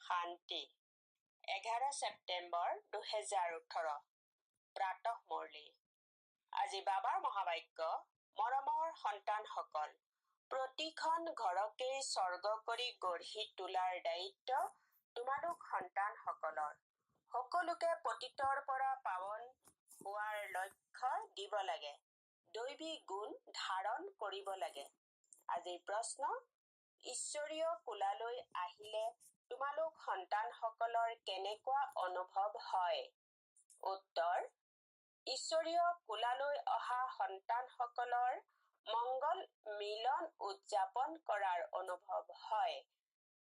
শান্তি 11 ছেপ্টেম্বৰ 2018 প্ৰাতঃ মুৰলী। আজি বাবাৰ মহাবাক্য, মৰমৰ সন্তানসকল, প্ৰতিখন ঘৰকেই স্বৰ্গ কৰি গঢ়ি তোলাৰ দায়িত্ব তোমালোক সন্তানসকলৰ। সকলোকে পতিতৰ পৰা পাৱন হোৱাৰ লক্ষ্য দিব লাগে, দৈৱিক গুণ ধাৰণ কৰিব লাগে। আজিৰ প্ৰশ্ন, ঈশ্বৰীয় কোলালৈ আহিলে তোমালোক সন্তানসকলৰ কেনেকুৱা অনুভৱ হয়? উত্তৰ, ঈশ্বৰীয় কোলালৈ অহা সন্তানসকলৰ মংগল মিলন উদযাপন কৰাৰ অনুভৱ হয়।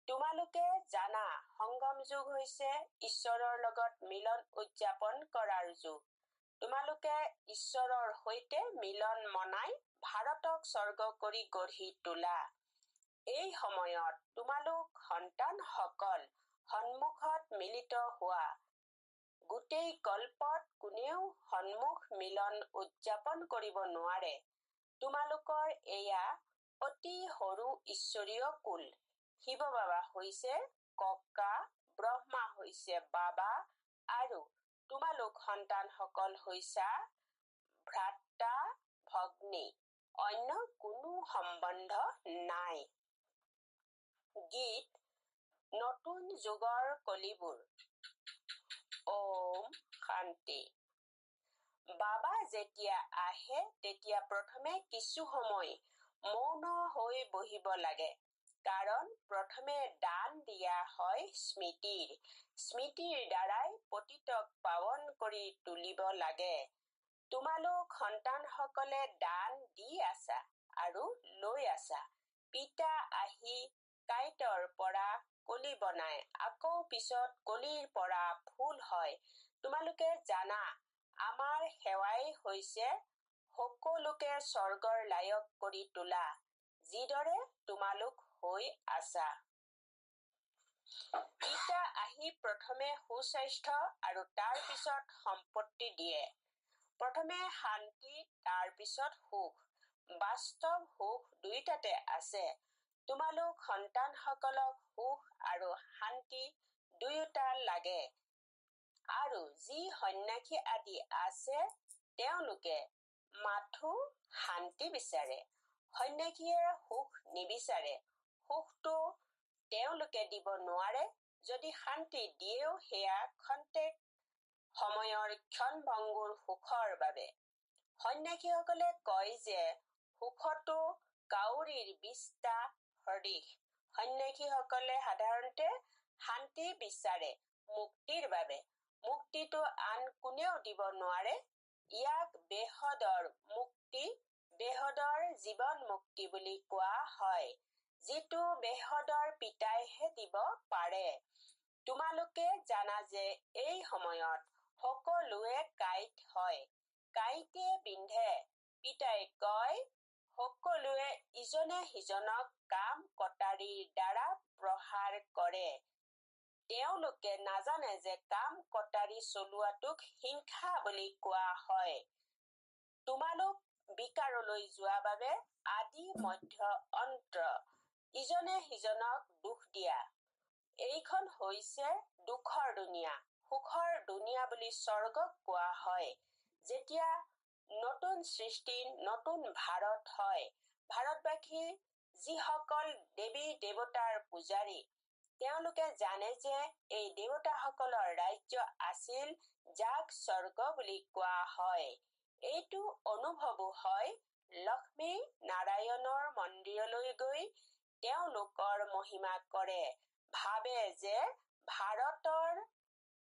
তোমালোকে জানা, সংগম যুগ হৈছে ঈশ্বৰৰ লগত মিলন উদযাপন কৰাৰ যুগ। তোমালোকে ঈশ্বৰৰ সৈতে মিলন মনাই ভাৰতক স্বৰ্গ কৰি গঢ়ি তোলা। এই সময়ত তোমালোক সন্তানসকল সন্মুখত মিলিত হোৱা। গোটেই কল্পত কোনেও সন্মুখ মিলন উদযাপন কৰিব নোৱাৰে। তোমালোকৰ এয়া অতি সৰু ঈশ্বৰীয় কুল। শিৱ বাবা হৈছে ককা, ব্ৰহ্মা হৈছে বাবা আৰু তোমালোক সন্তানসকল হৈছা ভ্ৰাতা ভগ্নী। অন্য কোনো সম্বন্ধ নাই। গীত নতুন যুগৰ কলিবোৰ। ওম শান্তি। বাবা যেতিয়া আহে তেতিয়া প্ৰথমে কিছু সময় মৌন হৈ বহিব লাগে। কাৰণ প্ৰথমে দান দিয়া হয় স্মৃতিৰ। স্মৃতিৰ দ্বাৰাই পতিতক পাৱন কৰি তুলিব লাগে। তোমালোক সন্তানসকলে দান দি আছা আৰু লৈ আছা। পিতা আহি কাঁইটৰ পৰা কলি বনাই, আকৌ পিছত কলিৰ পৰা ফুল হয়। তোমালোকে জানা, আমাৰ সেৱাই হৈছে সকলোকে স্বৰ্গৰ লায়ক কৰি তোলা, যিদৰে তোমালোক হৈ আছা। পিতা আহি প্ৰথমে সুস্বাস্থ্য আৰু তাৰ পিছত সম্পত্তি দিয়ে। প্ৰথমে শান্তি, তাৰ পিছত সুখ। বাস্তৱ সুখ দুইটাতে আছে। তোমালোক সন্তানসকলক সুখ আৰু শান্তি দুয়োটা লাগে। আৰু যি সন্ন্যাসী আদি আছে, তেওঁলোকে মাথো শান্তি বিচাৰে। সন্ন্যাসীয়ে সুখ নিবিচাৰে। সুখটো তেওঁলোকে দিব নোৱাৰে। যদি শান্তি দিয়েও সেয়া ক্ষন্তেক সময়ৰ ক্ষণভংগুৰ সুখৰ বাবে। সন্ন্যাসীসকলে কয় যে সুখতো কাউৰীৰ 20টা সদৃশ। সন্ন্যাসীসকলে সাধাৰণতে শান্তি বিচাৰে মুক্তিৰ বাবে। মুক্তিটো আন কোনেও দিব নোৱাৰে। ইয়াক বেহদৰ মুক্তি, বেহদৰ জীৱন মুক্তি বুলি কোৱা হয়, যিটো বেহদৰ পিতাইহে দিব পাৰে। তোমালোকে জানা যে এই সময়ত সকলোৱে কাঁইট হয়। কাঁইটে বিন্ধে। পিতাই কয়, সকলোৱে ইজনে সিজনক কাম কটাৰীৰ দ্বাৰা প্ৰহাৰ কৰে। তেওঁলোকে নাজানে যে কাম কটাৰী চলোৱাটোক হিংসা বুলি কোৱা হয়। তোমালোক বিকাৰলৈ যোৱা বাবে আদি মধ্য অন্ত ইজনে সিজনক দুখ দিয়া। এইখন হৈছে দুখৰ দুনিয়া। সুখৰ দুনিয়া বুলি স্বৰ্গক কোৱা হয়। যেতিয়া নতুন সৃষ্টি, নতুন ভাৰত হয়, ভাৰতবাসী যিসকল দেৱী দেৱতাৰ পূজাৰী, তেওঁলোকে জানে যে এই দেৱতাসকলৰ ৰাজ্য আছিল, যাক স্বৰ্গ বুলি কোৱা হয়। এইটো অনুভৱো হয়। লক্ষ্মী নাৰায়ণৰ মন্দিৰলৈ গৈ তেওঁলোকৰ মহিমা কৰে, ভাবে যে ভাৰতৰ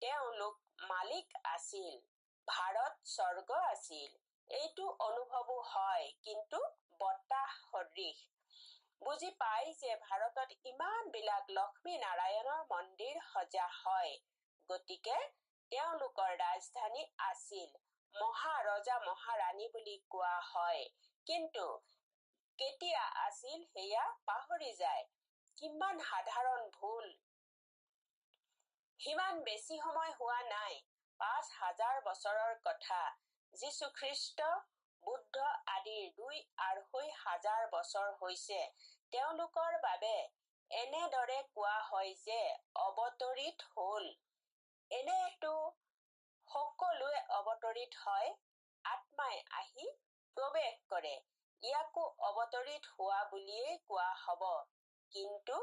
তেওঁলোক মালিক আছিল, ভাৰত স্বৰ্গ আছিল। এইটো অনুভৱো হয়, কিন্তু বতাহ সদৃশ। বুজি পাই যে ভাৰতত ইমান বিলাক লক্ষ্মী নাৰায়ণৰ মন্দিৰ সজা হয়, গতিকে তেওঁলোকৰ ৰাজধানী আছিল, মহাৰজা মহাৰাণী বুলি কোৱা হয়। কিন্তু কেতিয়া আছিল সেয়া পাহৰি যায়। কিমান সাধাৰণ ভুল। সিমান বেছি সময় হোৱা নাই, 5000 বছৰৰ কথা। যীশুখ্ৰীষ্ট, বুদ্ধ আদিৰ 2-2.5 হাজাৰ বছৰ হৈছে। তেওঁলোকৰ বাবে এনেদৰে কোৱা হয় যে অৱতৰিত হ'ল। এনেতো সকলোৱে অৱতৰিত হয়, আত্মাই আহি প্ৰৱেশ কৰে। ইয়াকো অৱতৰিত হোৱা বুলিয়েই কোৱা হব। কিন্তু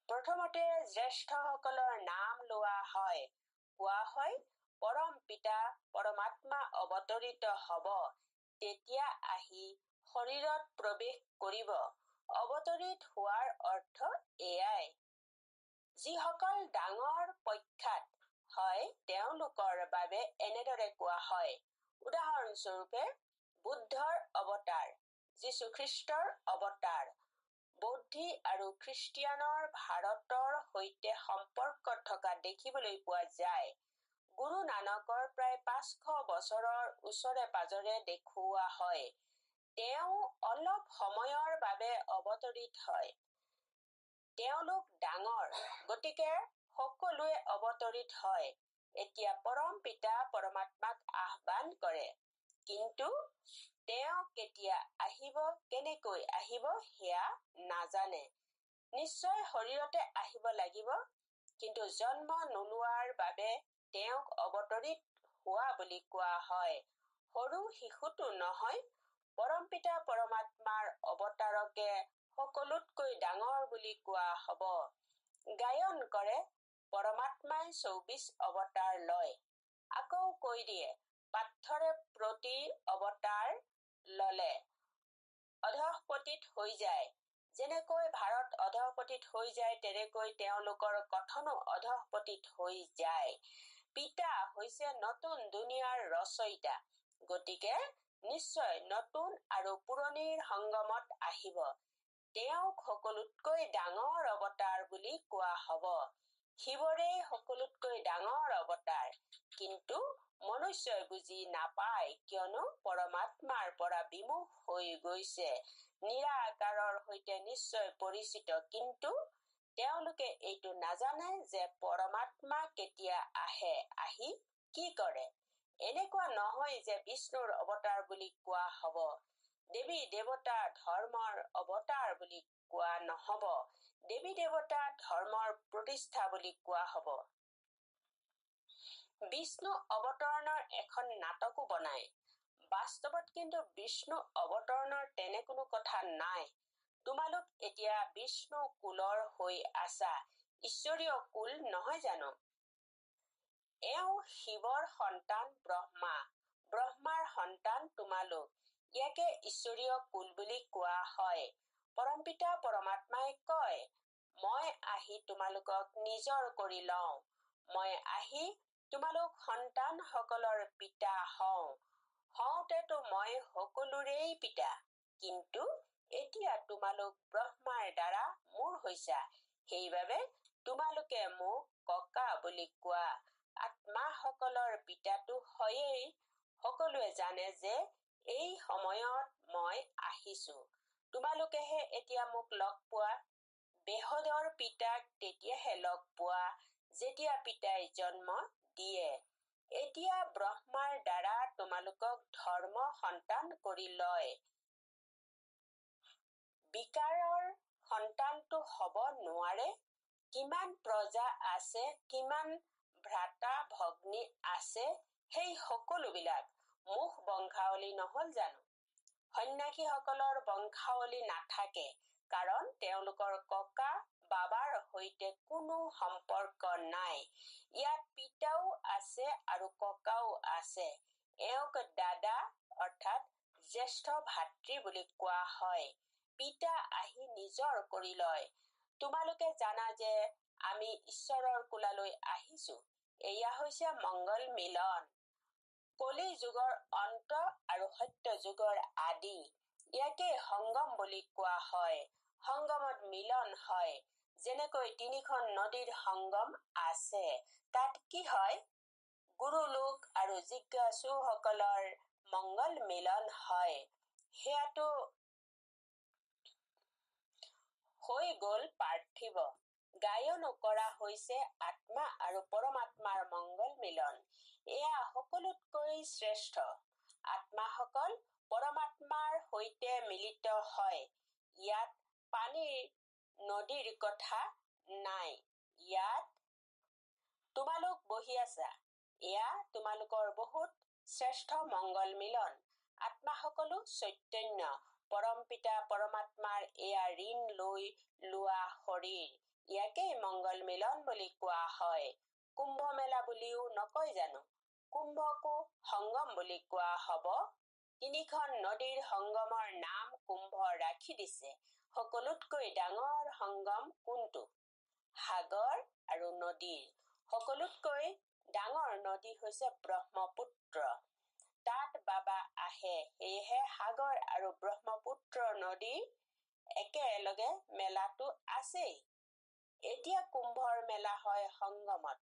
প্ৰথমতে জ্যেষ্ঠসকলৰ নাম লোৱা হয়। কোৱা হয় পৰম পিতা পৰমাত্মা অৱতৰিত হব, তেতিয়া আহি শৰীৰত প্ৰৱেশ কৰিব। অৱতৰিত হোৱাৰ অৰ্থ এয়াই। যিসকল ডাঙৰ প্ৰখ্যাত হয় তেওঁলোকৰ বাবে এনেদৰে কোৱা হয়। উদাহৰণস্বৰূপে বুদ্ধৰ অৱতাৰ, যীশুখ্ৰীষ্টৰ অৱতাৰ। বৌদ্ধি আৰু খ্ৰীষ্টিয়ানৰ ভাৰতৰ সৈতে সম্পৰ্ক থকা দেখিবলৈ পোৱা যায়। গুৰু নানকৰ প্ৰায় 500 বছৰৰ ওচৰে পাজৰে দেখুওৱা হয়। তেওঁ অলপ সময়ৰ বাবে অৱতৰিত হয়। তেওঁলোক ডাঙৰ, গতিকে সকলোৱে অৱতৰিত হয়। এতিয়া পৰম পিতা পৰমাত্মাক আহ্বান কৰে। কিন্তু তেওঁ কেতিয়া আহিব, কেনেকৈ আহিব সেয়া নাজানে। নিশ্চয় শৰীৰতে আহিব লাগিব, কিন্তু জন্ম নোলোৱাৰ বাবে তেওঁক অৱতৰিত হোৱা বুলি কোৱা হয়। সৰু শিশুটো নহয়, পৰম পিতা পৰমাত্মাৰ অৱতাৰকে সকলোতকৈ ডাঙৰ বুলি কোৱা হব। গায়ন কৰে পৰমাত্মাই 24 অৱতাৰ লয়। আকৌ কৈ দিয়ে পাৰ্থৰে প্ৰতি অৱতাৰ ললে অধঃপতিত হৈ যায়। যেনেকৈ ভাৰত অধঃপতিত হৈ যায়, তেনেকৈ তেওঁলোকৰ কথনো অধঃপতিত হৈ যায়। পিতা হৈছে নতুন দুনিয়াৰ ৰচয়িতা, গতিকে নিশ্চয় নতুন আৰু পুৰণিৰ সংগমত আহিব। তেওঁক সকলোতকৈ ডাঙৰ অৱতাৰ বুলি কোৱা হব। শিৱৰে সকলোতকৈ ডাঙৰ অৱতাৰ, কিন্তু মনুষ্যই বুজি নাপায়, কিয়নো পৰমাত্মাৰ পৰা বিমুখ হৈ গৈছে। নিৰাকাৰৰ সৈতে নিশ্চয় পৰিচিত, কিন্তু তেওঁলোকে এইটো নাজানে যে পৰমাত্মা কেতিয়া আহে, আহি কি কৰে। এনেকুৱা নহয় যে বিষ্ণুৰ অৱতাৰ বুলি কোৱা হব। দেৱী দেৱতা ধৰ্মৰ অৱতাৰ বুলি কোৱা নহব। দেৱী দেৱতা ধৰ্মৰ প্ৰতিষ্ঠা বুলি কোৱা হব। বিষ্ণু অৱতৰণৰ এখন নাটকো বনায়। বাস্তৱত কিন্তু বিষ্ণু অৱতৰণৰ তেনে কোনো কথা নাই। তোমালোক এতিয়া বিষ্ণু কুলৰ হৈ আছা, ঈশ্বৰীয় কুল নহয় জানো? এওঁ শিৱৰ সন্তান ব্ৰহ্মা, ব্ৰহ্মাৰ সন্তান তোমালোক। ইয়াকে ঈশ্বৰীয় কুল বুলি কোৱা হয়। পৰমপিতা পৰমাত্মাই কয়, মই আহি তোমালোকক নিজৰ কৰি লওঁ। মই আহি তোমালোক সন্তানসকলৰ পিতা হওঁ। হওঁতেতো মই সকলোৰেই পিতা, কিন্তু এতিয়া তোমালোক ব্ৰহ্মাৰ দ্বাৰা মোৰ হৈছা, সেইবাবে তোমালোকে মোক ককা বুলি কোৱা। আত্মাসকলৰ পিতাটো হয়েই। সকলোৱে জানে যে এই সময়ত মই আহিছো। তোমালোকেহে এতিয়া মোক লগ পোৱা। বেহদৰ পিতাক তেতিয়াহে লগ পোৱা যেতিয়া পিতাই জন্ম দিয়ে। এতিয়া ব্ৰহ্মাৰ দ্বাৰা তোমালোকক ধৰ্ম সন্তান কৰি লয়। বিকাৰৰ সন্তানটো হব নোৱাৰে। কিমান প্ৰজা আছে, কিমান ভ্ৰাতা ভগ্নী আছে, সেই সকলোবিলাক মুখ বংশাৱলী নহল জানো? সন্ন্যাসীসকলৰ বংশাৱলী নাথাকে, কাৰণ তেওঁলোকৰ ককা বাবাৰ সৈতে কোনো সম্পৰ্ক নাই। ইয়াত পিতাও আছে আৰু ককাও আছে। এওঁক দাদা অৰ্থাৎ জ্যেষ্ঠ ভাতৃ বুলি কোৱা হয়। পিতা আহি নিজৰ কৰি লয়। তোমালোকে জানা যে আমি ঈশ্বৰৰ কোলালৈ আহিছো। এয়া হৈছে মংগল মিলন। কলি যুগৰ অন্ত আৰু সত্য যুগৰ আদি। ইয়াকে সংগম বুলি কোৱা হয়। সংগমত মিলন হয়। যেনেকৈ 3খন নদীৰ সংগম আছে, তাত কি হয়? গুৰুলোক আৰু জিজ্ঞাসুসকলৰ মংগল মিলন হয়। সেয়াটো হৈ গল পাৰ্থিৱ। গায়নো কৰা হৈছে আত্মা আৰু পৰমাত্মাৰ মংগল মিলন। এয়া সকলোতকৈ শ্ৰেষ্ঠ। আত্মাসকল পৰমাত্মাৰ সৈতে মিলিত হয়। ইয়াত পানীৰ নদীৰ কথা নাই। ইয়াত তোমালোক বহি আছা। এয়া তোমালোকৰ বহুত শ্ৰেষ্ঠ মংগল মিলন। আত্মা সকলো চৈতন্য, পৰম পিতা পৰমাত্মাৰ এয়া ঋণ লৈ লোৱা শৰীৰ। ইয়াকেই মংগল মিলন বুলি কোৱা হয়। কুম্ভ মেলা বুলিও নকয় জানো? কুম্ভকো সংগম বুলি কোৱা হব। তিনিখন নদীৰ সংগমৰ নাম কুম্ভ ৰাখি দিছে। সকলোতকৈ ডাঙৰ সংগম কোনটো? সাগৰ আৰু নদীৰ সকলোতকৈ ডাঙৰ নদী হৈছে ব্ৰহ্মপুত্ৰ। তাত বাবা আহে, সেয়েহে সাগৰ আৰু ব্ৰহ্মপুত্ৰ নদী একেলগে মেলাটো আছেই। এতিয়া কুম্ভৰ মেলা হয় সংগমত।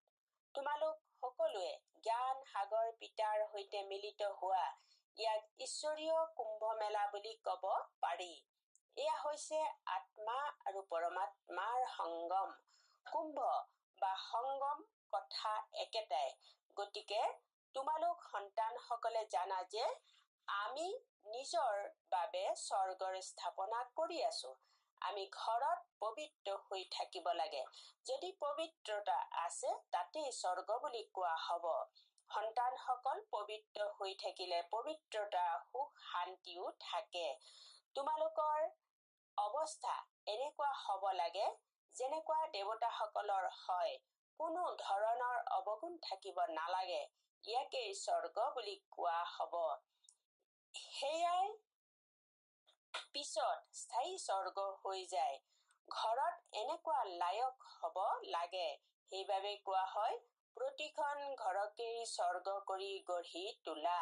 তোমালোক সকলোৱে জ্ঞান সাগৰ পিতাৰ সৈতে মিলিত হোৱা। ইয়াক ঈশ্বৰীয় কুম্ভ মেলা বুলি কব পাৰি। এয়া হৈছে আত্মা আৰু পৰমাত্মাৰ সংগম। কুম্ভ বা সংগম কথা একেটাই। গতিকে তোমালোক সন্তানসকলে জানা যে আমি নিজৰ বাবে স্বৰ্গৰ স্থাপনা কৰি আছো। আমি ঘৰত পবিত্ৰ হৈ থাকিব লাগে। যদি পবিত্ৰতা আছে, তাতেই স্বৰ্গ বুলি কোৱা হব। সন্তানসকল পবিত্ৰ হৈ থাকিলে পবিত্ৰতা সুখ শান্তিও থাকে। তোমালোকৰ অৱস্থা এনেকুৱা হব লাগে যেনেকুৱা দেৱতাসকলৰ হয়। কোনো ধৰণৰ অৱগুণ থাকিব নালাগে। ইয়াকেই স্বৰ্গ বুলি কোৱা হব। সেয়াই পিছত স্থায়ী স্বৰ্গ হৈ যায়। ঘৰত এনেকুৱা লায়ক হব লাগে। সেইবাবে কোৱা হয়, প্ৰতিখন ঘৰকেই স্বৰ্গ কৰি গঢ়ি তোলা।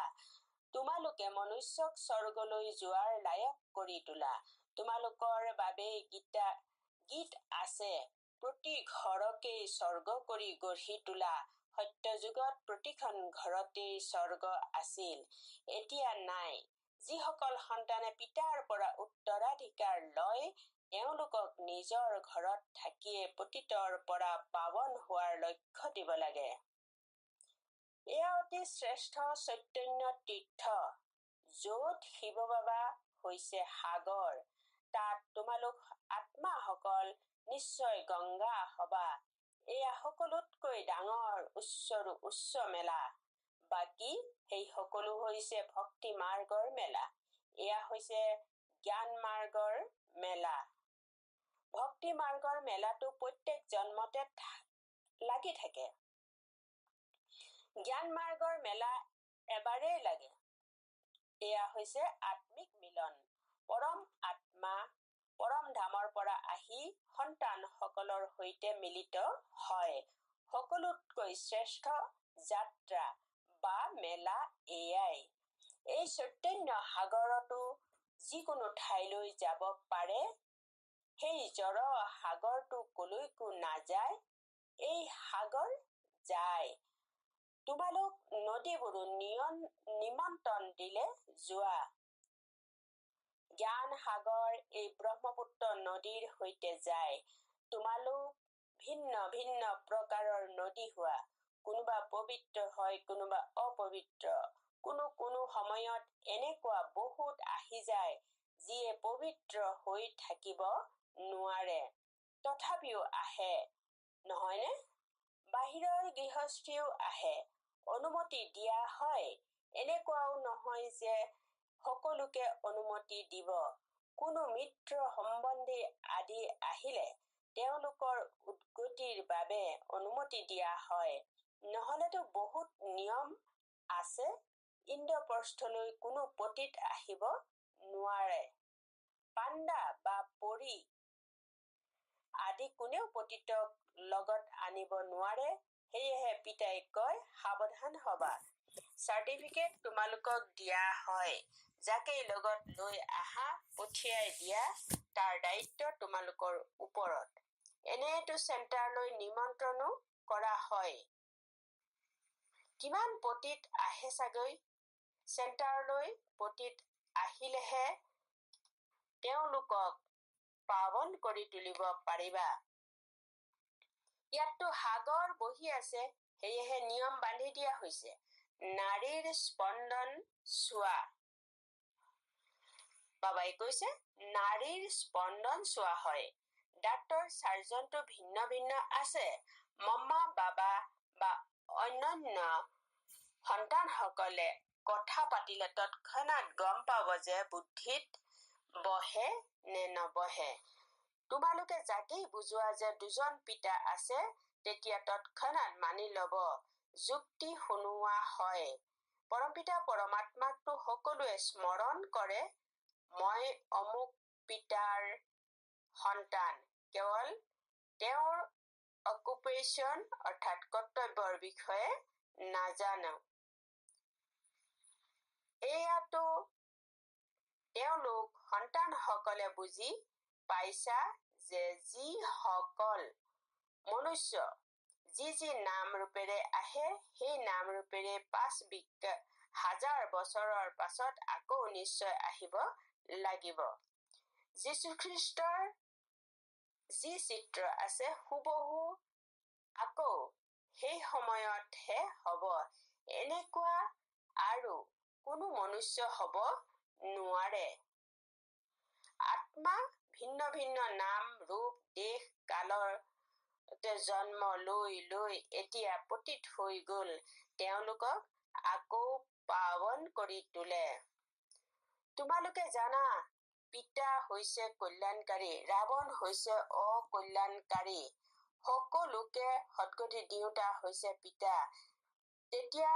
তোমালোকে মনুষ্যক স্বৰ্গলৈ যোৱাৰ লায়ক কৰি তোলা। তোমালোকৰ বাবেই গীত আছে, প্ৰতি ঘৰকেই স্বৰ্গ কৰি গঢ়ি তোলা। সত্য যুগত প্ৰতিখন ঘৰতেই স্বৰ্গ আছিল, এতিয়া নাই। যিসকল সন্তানে পিতাৰ পৰা উত্তৰাধিকাৰ লয়, তেওঁলোকক নিজৰ ঘৰত থাকিয়ে পতিতৰ পৰা পাৱন হোৱাৰ লক্ষ্য দিব লাগে। এয়া অতি শ্ৰেষ্ঠ চৈতন্য তীৰ্থ, যত শিৱ বাবা হৈছে সাগৰ। তাত তোমালোক আত্মাসকল নিশ্চয় গংগা হবা। এয়া সকলোতকৈ ডাঙৰ উচ্চৰো উচ্চ মেলা। বাকী সেই সকলো হৈছে ভক্তি মাৰ্গৰ মেলা। এয়া হৈছে জ্ঞান মাৰ্গৰ মেলা। ভক্তি মাৰ্গৰ মেলাটো প্ৰত্যেক জন্মতে লাগি থাকে। জ্ঞান মাৰ্গৰ মেলা এবাৰেই লাগে। এয়া হৈছে আত্মিক মিলন। পৰম আত্মা পৰম ধামৰ পৰা আহি সন্তানসকলৰ সৈতে মিলিত হয়। সকলোতকৈ শ্ৰেষ্ঠ যাত্ৰা বা মেলা এয়াই। এই চৈতন্য সাগৰতো যিকোনো ঠাইলৈ যাব পাৰে। সেই জড় সাগৰটো কলৈকো নাযায়, এই সাগৰ যায়। তোমালোক নদীবোৰো নিমন্ত্ৰণ দিলে যোৱা। জ্ঞান সাগৰ এই ব্ৰহ্মপুত্ৰ নদীৰ সৈতে যায়। তোমালোক ভিন্ন ভিন্ন প্ৰকাৰৰ নদী হোৱা। কোনোবা পবিত্ৰ হয়, কোনোবা অপবিত্ৰ। কোনো সময়ত এনেকুৱা বহুত আহি যায়, যিয়ে পবিত্ৰ হৈ থাকিব নোৱাৰে, তথাপিও আহে, নহয়নে? বাহিৰৰ গৃহস্থীও আহে, অনুমতি দিয়া হয়। এনেকুৱাও নহয় যে সকলোকে অনুমতি দিব। কোনো মিত্ৰ সম্বন্ধী আদি আহিলে তেওঁলোকৰ উদ্গতিৰ বাবে অনুমতি দিয়া হয়। নহলেতো বহুত নিয়ম আছে। ইন্দ্ৰপ্ৰস্থলৈ কোনো পতিত আহিব নোৱাৰে। পাণ্ডা বা পৰী আদি কোনেও পতিতক লগত আনিব নোৱাৰে। সেয়েহে পিতাই কয়, সাৱধান হবা। চাৰ্টিফিকেট তোমালোকক দিয়া হয়। যাকেই লগত লৈ আহা, পঠিয়াই দিয়া, তাৰ দায়িত্ব তোমালোকৰ ওপৰত। এনেয়েতো চেণ্টাৰলৈ নিমন্ত্ৰণো কৰা হয়। কিমান পতিত আহে চাগৈ? চেণ্টাৰলৈ পতিত আহিলেহে তেওঁলোকক পাৱন কৰি তুলিব পাৰিবা। ইয়াততো সাগৰ বহি আছে, সেয়েহে নিয়ম বান্ধি দিয়া হৈছে। নাৰীৰ স্পন্দন চোৱা। বাবাই কৈছে, নাৰীৰ স্পন্দন চোৱা হয়। ডাক্তৰ চাৰ্জনটো ভিন্ন ভিন্ন আছে। মম্মা বাবা বা অন্যান্য সন্তানসকলে কথা পাতিলে তৎক্ষণাৎ গম পাব যে বুদ্ধিত বহে নে নবহে। তোমালোকে যাকেই বুজোৱা যে দুজন পিতা আছে তেতিয়া তৎক্ষণাৎ মানি লব। যুক্তি শুনোৱা হয়। পৰমপিতা পৰমাত্মাকতো সকলোৱে স্মৰণ কৰে। মই অমুক পিতাৰ সন্তান। কেৱল তেওঁৰ অকুপেশ্যন অৰ্থাৎ কৰ্তব্যৰ বিষয়ে নাজানো। এয়াতো তেওঁলোক সন্তানসকলে বুজি পাইছা যে যিসকল মনুষ্য যি যি নাম ৰূপেৰে আহে সেই নাম ৰূপেৰে 5,000 বছৰৰ পাছত আকৌ নিশ্চয় আহিব লাগিব। যীশুখ্ৰীষ্টৰ যি চিত্ৰ আছে হুবহু আকৌ সেই সময়তহে হব। এনেকুৱা আৰু কোনো মনুষ্য হব নোৱাৰে। আত্মা ভিন্ন ভিন্ন নাম ৰূপ দেশ কালৰ জন্ম লৈ লৈ এতিয়া পতিত হৈ গল। তেওঁলোকক আকৌ পাৱন কৰি তোলে। তোমালোকে জানা পিতা হৈছে কল্যাণকাৰী, ৰাৱণ হৈছে অকল্যাণকাৰী। সকলোকে সদ্গতি দিওঁতা হৈছে পিতা। তেতিয়া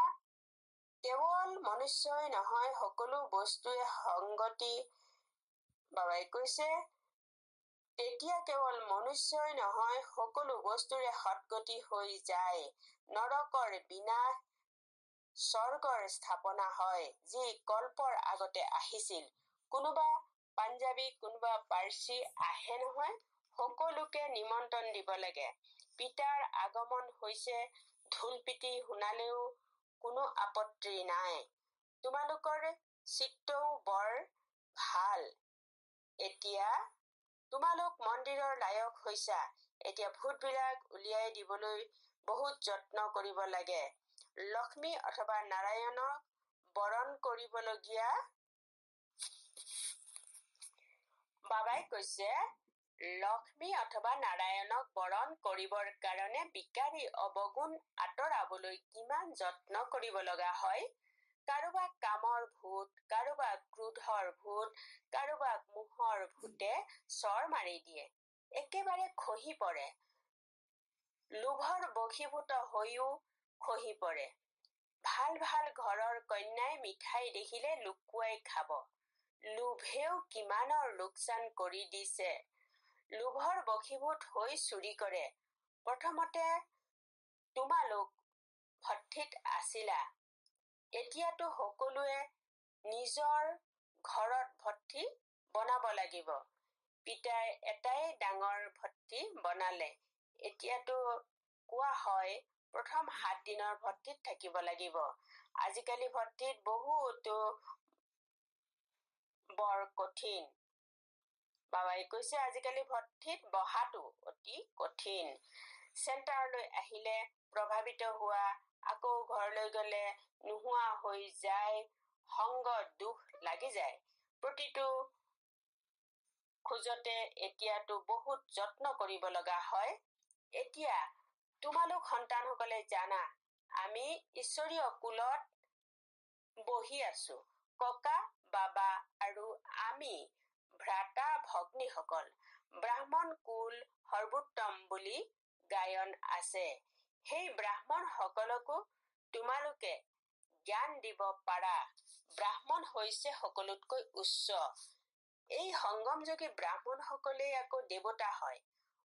কেৱল মনুষ্যই নহয় সকলো বস্তুৱে সংগতি বাবাই কৈছে তেতিয়া কেৱল মনুষ্যই নহয় সকলো বস্তুৰে সদ্গতি হৈ যায়। নৰকৰ বিনাশ, স্বৰ্গৰ স্থাপনা হয়, যি কল্পৰ আগতে আহিছিল। কোনোবা পাঞ্জাবী কোনোবা পাৰ্চী আহে নহয়, সকলোকে নিমন্ত্ৰণ দিব লাগে। পিতাৰ আগমন হৈছে ঢোলপিটি শুনালেও কোনো আপত্তি নাই। তোমালোকৰ চিত্তও বৰ ভাল। এতিয়া তোমালোক মন্দিৰৰ লায়ক হৈছা। এতিয়া ভূতবিলাক উলিয়াই দিবলৈ বহুত যত্ন কৰিব লাগে। লক্ষ্মী অথবা নাৰায়ণক বৰণ কৰিবলগীয়া। বাবাই কৈছে লক্ষ্মী অথবা নাৰায়ণক বৰণ কৰিবৰ কাৰণে বিকাৰী অৱগুণ আঁতৰাবলৈ কিমান যত্ন কৰিব লগা হয়। কাৰোবাক কামৰ ভূত, কাৰোবাক ক্ৰোধৰ ভূত, কাৰোবাক মোহৰ ভূতে চৰ মাৰি দিয়ে, একেবাৰে খহি পৰে। লোভৰ বশীভূত হৈও খহি পৰে। ভাল ভাল ঘৰৰ কন্যাই মিঠাই দেখিলে লুকুৱাই খাব। লোভেও কিমানৰ লোকচান কৰি দিছে। লোভৰ বশীভূত হৈ চুৰি কৰে। প্ৰথমতে তোমালোক ভট্টিত আছিলা। এতিয়াতো সকলোৱে নিজৰ ঘৰত ভট্টি বনাব লাগিব। পিতাই এটাই ডাঙৰ ভট্টি বনালে। এতিয়াতো কোৱা হয় প্ৰথম 7 দিনৰ ভট্টিত থাকিব লাগিব। আজিকালি ভট্টিত বহুতো বৰ কঠিন। বাবাই কৈছে আজিকালি ভট্টিত বহাটো অতি কঠিন। চেণ্টাৰলৈ আহিলে প্ৰভাৱিত হোৱা, আকৌ ঘৰলৈ গলে নোহোৱা হৈ যায়, সংগ দুখ লাগি যায়। প্ৰতিটো খোজতে এতিয়াতো বহুত যত্ন কৰিব লগা হয়। এতিয়া তোমালোক সন্তানসকলে জানা আমি ঈশ্বৰীয় কুলত বহি আছো। ককা বাবা আৰু আমি ভ্ৰাতা ভগ্নীসকল। ব্ৰাহ্মণ কুল সৰ্বোত্তম বুলি গায়ন আছে। সেই ব্ৰাহ্মণ সকলকো তোমালোকে জ্ঞান দিব পাৰা। ব্ৰাহ্মণ হৈছে সকলোতকৈ উচ্চ। এই সংগমযোগী ব্ৰাহ্মণ সকলেই আকৌ দেৱতা হয়।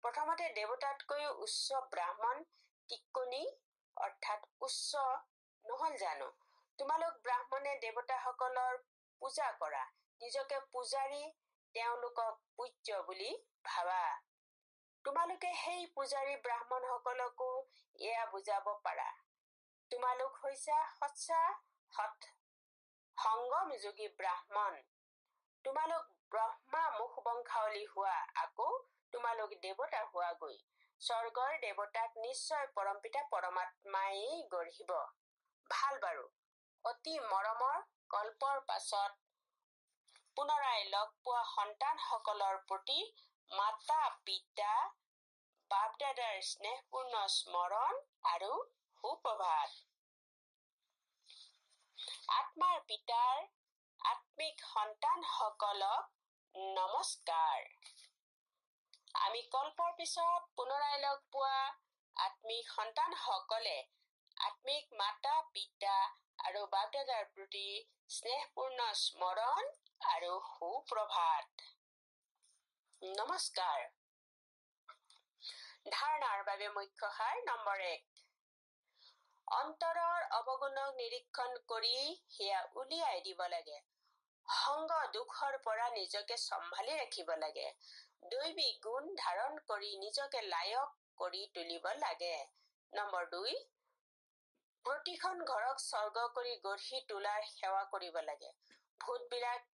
প্ৰথমতে দেৱতাতকৈও উচ্চ ব্ৰাহ্মণ টিকনি অৰ্থাৎ উচ্চ নহল জানো। তোমালোক ব্ৰাহ্মণে দেৱতাসকলৰ পূজা কৰা, নিজকে পূজাৰী, তেওঁলোকক পূজ্য বুলি ভাবা। তোমালোকে সেই পূজাৰী ব্ৰাহ্মণ সকলকো এয়া বুজাব পাৰা। তোমালোক হৈছা সচ্চা সৎ সংগমযোগী ব্ৰাহ্মণ। তোমালোক ব্ৰহ্মা মুখ বংশাৱলী হোৱা, আকৌ তোমালোক দেৱতা হোৱাগৈ। স্বৰ্গৰ দেৱতাক নিশ্চয় পৰমপিতা পৰমাত্মাই গঢ়িব। ভাল বাৰু, অতি মৰমৰ কল্পৰ পাছত পুনৰাই লগ পোৱা সন্তানসকলৰ প্ৰতি মাতা পিতা বাপ দাদাৰ স্নেহপূৰ্ণ স্মৰণ আৰু সুপ্ৰভাত। আত্মাৰ পিতাৰ আত্মিক সন্তানসকলক নমস্কাৰ। আমি কল্পৰ পিছত পুনৰাই লগ পোৱা আত্মিক সন্তানসকলে আত্মিক মাতা পিতা আৰু বাপ দাদাৰ প্ৰতি স্নেহপূৰ্ণ স্মৰণ আৰু সুপ্ৰভাত। নমস্কাৰ। ধাৰণাৰ বাবে মুখ্য সাৰ নম্বৰ 1। অন্তৰৰ অৱগুণক নিৰীক্ষণ কৰি সেয়া উলিয়াই দিব লাগে। সংগ দুখৰ পৰা নিজকে চম্ভালি ৰাখিব লাগে। দৈবিক গুণ ধাৰণ কৰি নিজকে লায়ক কৰি তুলিব লাগে। নম্বৰ 2। প্ৰতিখন ঘৰক স্বৰ্গ কৰি গঢ়ি তোলাৰ সেৱা কৰিব লাগে। ভূতবিলাক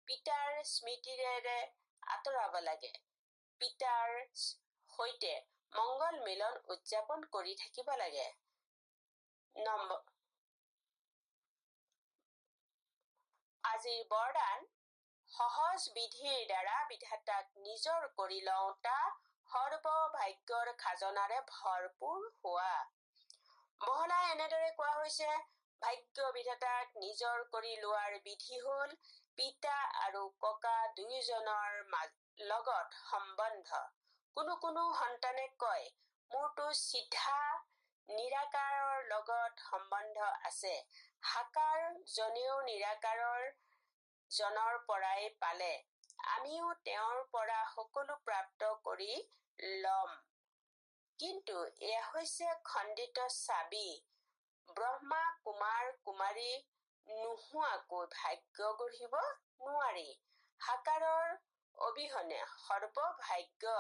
পিতাৰ স্মৃতিৰে আঁতৰাব লাগে। পিতাৰ সৈতে মংগল মিলন উদযাপন কৰি থাকিব লাগে। আজিৰ বৰদান সহজ বিধিৰ দ্বাৰা বিধাতাক নিজৰ কৰি লওঁতা সৰ্বভাগ্যৰ খাজনাৰে ভৰপূৰ হোৱা। বহলাই এনেদৰে কোৱা হৈছে, ভাগ্য বিধাতাক নিজৰ কৰি লোৱাৰ বিধি হ'ল পিতা আৰু ককা দুয়োজনৰ লগত সম্বন্ধ। কোনো সন্তানে কয়, মোৰতো চিধা নিৰাকাৰৰ লগত সম্বন্ধ আছে। সাকাৰ জনেও নিৰাকাৰৰ জনৰ পৰাই পালে। আমিও তেওঁৰ পৰা সকলো প্ৰাপ্ত কৰি লম। কিন্তু এয়া হৈছে খণ্ডিত চাবি। ব্ৰহ্মা কুমাৰ কুমাৰী নোহোৱাকৈ ভাগ্য গঢ়িব নোৱাৰি। সাকাৰৰ অবিহনে সৰ্বভাগ্য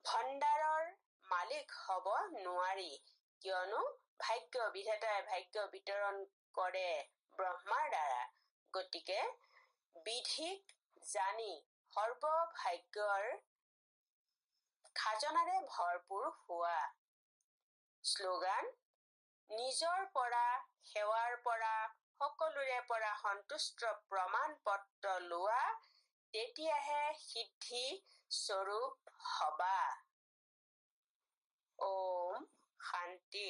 ভণ্ডাৰৰ মালিক হব নোৱাৰি। কিয়নো ভাগ্য বিধাতাই ভাগ্য বিতৰণ কৰে ব্ৰহ্মাৰ দ্বাৰা। গতিকে বিধিক জানি সৰ্বভাগ্যৰ খাজনাৰে ভৰপূৰ হোৱা। শ্লোগান: নিজৰ পৰা, সেৱাৰ পৰা, সকলোৰে পৰা সন্তুষ্ট প্ৰমাণ পত্ৰ লোৱা, তেতিয়াহে সিদ্ধি স্বৰূপ হবা। ওম শান্তি।